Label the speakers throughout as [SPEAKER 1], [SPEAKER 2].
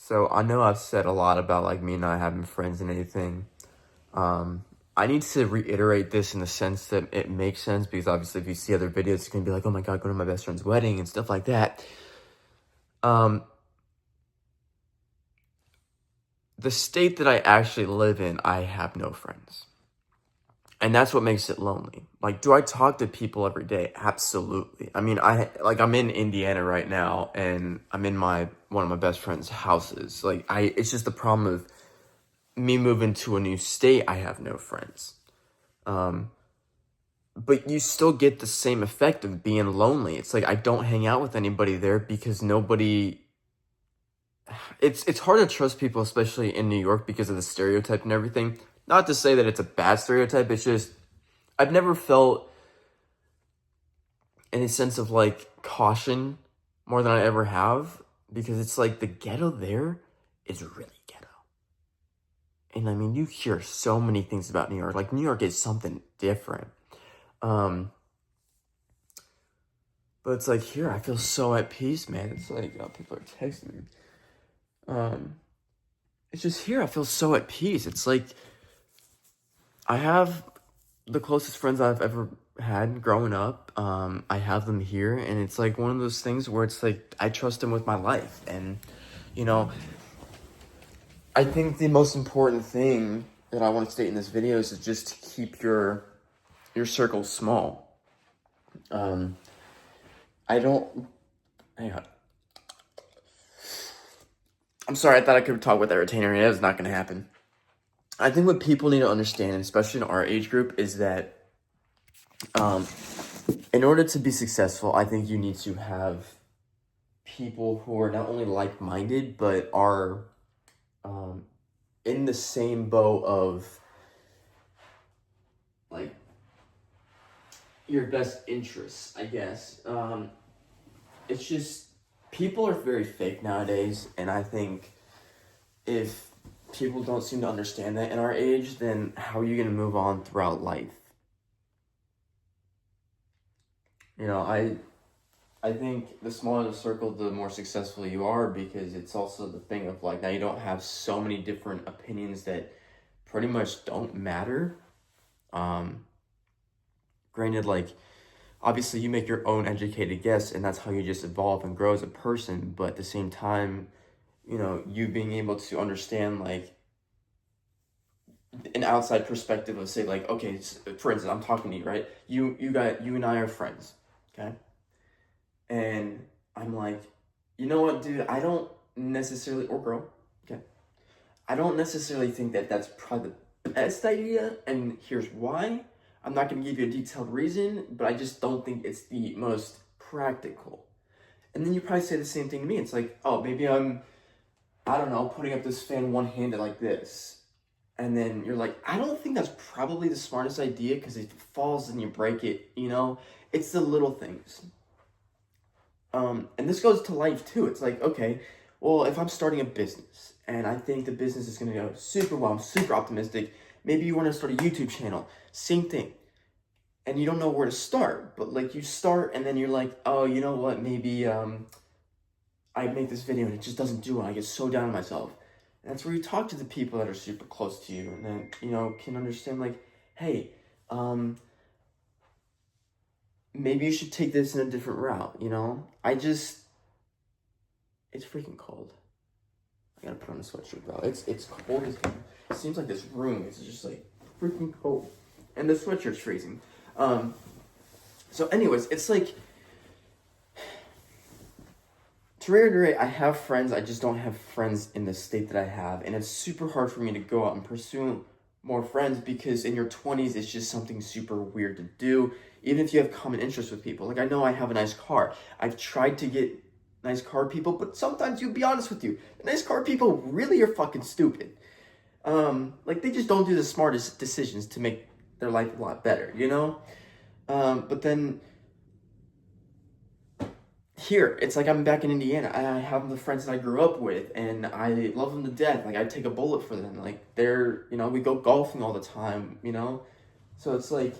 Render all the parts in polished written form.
[SPEAKER 1] So I know I've said a lot about like me not having friends and anything. I need to reiterate this in the sense that it makes sense because obviously if you see other videos, it's gonna be like, oh my god, go to my best friend's wedding and stuff like that. Um, the state that I actually live in, I have no friends. And that's what makes it lonely. Like, do I talk to people every day? Absolutely. I mean, I'm in Indiana right now, and I'm in one of my best friend's houses. It's just the problem of me moving to a new state. I have no friends. But you still get the same effect of being lonely. It's like I don't hang out with anybody there because nobody. It's hard to trust people, especially in New York, because of the stereotype and everything. Not to say that it's a bad stereotype. It's just I've never felt any sense of like caution more than I ever have because it's like the ghetto there is really ghetto. And I mean, you hear so many things about New York. Like New York is something different. Um, but it's like here, I feel so at peace, man. It's like people are texting me. Um, it's just here, I feel so at peace. It's like I have the closest friends I've ever had growing up. I have them here, and it's like one of those things where it's like I trust them with my life, and you know, I think the most important thing that I want to state in this video is just to keep your circle small. I don't. Hang on. I'm sorry. I thought I could talk with that retainer. It was not going to happen. I think what people need to understand, especially in our age group, is that in order to be successful, I think you need to have people who are not only like-minded but are in the same boat of like your best interests, I guess. It's just people are very fake nowadays, and I think if people don't seem to understand that in our age, then how are you going to move on throughout life? You know, I think the smaller the circle, the more successful you are because it's also the thing of like now you don't have so many different opinions that pretty much don't matter. Um, Granted, like obviously you make your own educated guess and that's how you just evolve and grow as a person, but at the same time, you know, you being able to understand like an outside perspective of say like okay, for instance, I'm talking to you, right? You and I are friends, okay? And I'm like, you know what, dude, I don't necessarily, or girl, okay, I don't necessarily think that that's probably the best idea, and here's why. I'm not going to give you a detailed reason, but I just don't think it's the most practical. And then you probably say the same thing to me. It's like, oh, maybe I don't know, putting up this fan one-handed like this. And then you're like, I don't think that's probably the smartest idea because if it falls and you break it, you know, it's the little things. And this goes to life too. It's like, okay, well, if I'm starting a business and I think the business is going to go super well, I'm super optimistic. Maybe you want to start a YouTube channel, same thing. And you don't know where to start, but like you start and then you're like, oh, you know what? Maybe I make this video and it just doesn't do it. I get so down on myself. And that's where you talk to the people that are super close to you and then, you know, can understand like, hey, maybe you should take this in a different route, you know? It's freaking cold. I gotta put on a sweatshirt, bro. It's cold as hell. It seems like this room is just like freaking cold. And the sweatshirt's freezing. So anyways, it's like, to reiterate, I have friends, I just don't have friends in the state that I have. And it's super hard for me to go out and pursue more friends because in your 20s, it's just something super weird to do. Even if you have common interests with people. Like, I know I have a nice car. I've tried to get nice car people, but sometimes you'll be honest with you. The nice car people really are fucking stupid. Like, they just don't do the smartest decisions to make their life a lot better, you know? But then here, it's like I'm back in Indiana. I have the friends that I grew up with, and I love them to death. Like, I'd take a bullet for them. Like, they're, you know, we go golfing all the time, you know? So it's like,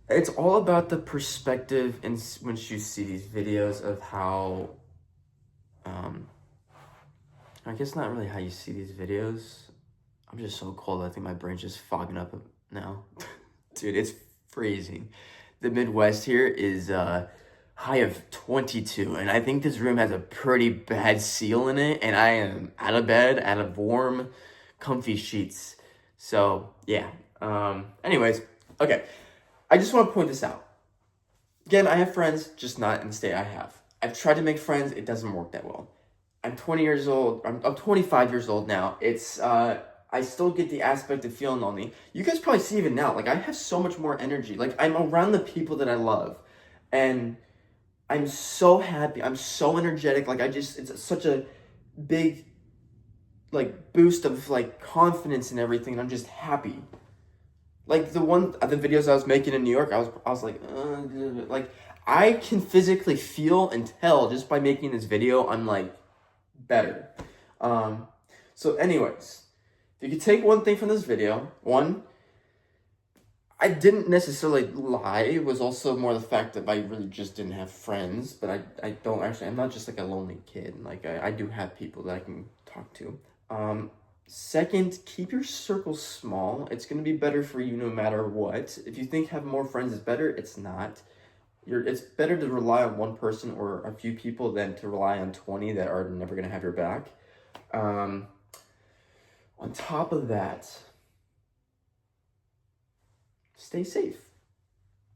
[SPEAKER 1] it's all about the perspective and once you see these videos of how, I guess not really how you see these videos. I'm just so cold. I think my brain's just fogging up now. Dude, it's freezing. The Midwest here is high of 22, and I think this room has a pretty bad seal in it, and I am out of bed, out of warm, comfy sheets. So, yeah. Anyways, okay. I just want to point this out. Again, I have friends, just not in the state I have. I've tried to make friends. It doesn't work that well. I'm 20 years old. I'm 25 years old now. I still get the aspect of feeling lonely. You guys probably see even now, like, I have so much more energy. Like, I'm around the people that I love. And I'm so happy. I'm so energetic. Like, it's such a big, like, boost of, like, confidence and everything. And I'm just happy. Like, the videos I was making in New York, I was like, I can physically feel and tell just by making this video, I'm, like, better. So anyways, if you could take one thing from this video, one, I didn't necessarily lie. It was also more the fact that I really just didn't have friends, but I'm not just like a lonely kid. Like I do have people that I can talk to. Second, keep your circle small. It's going to be better for you no matter what. If you think having more friends is better, it's not. It's better to rely on one person or a few people than to rely on 20 that are never going to have your back. On top of that, stay safe.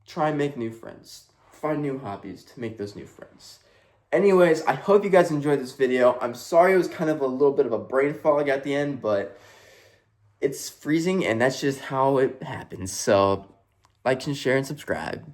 [SPEAKER 1] Try and make new friends. Find new hobbies to make those new friends. Anyways, I hope you guys enjoyed this video. I'm sorry it was kind of a little bit of a brain fog at the end, but it's freezing and that's just how it happens. So, like and share and subscribe.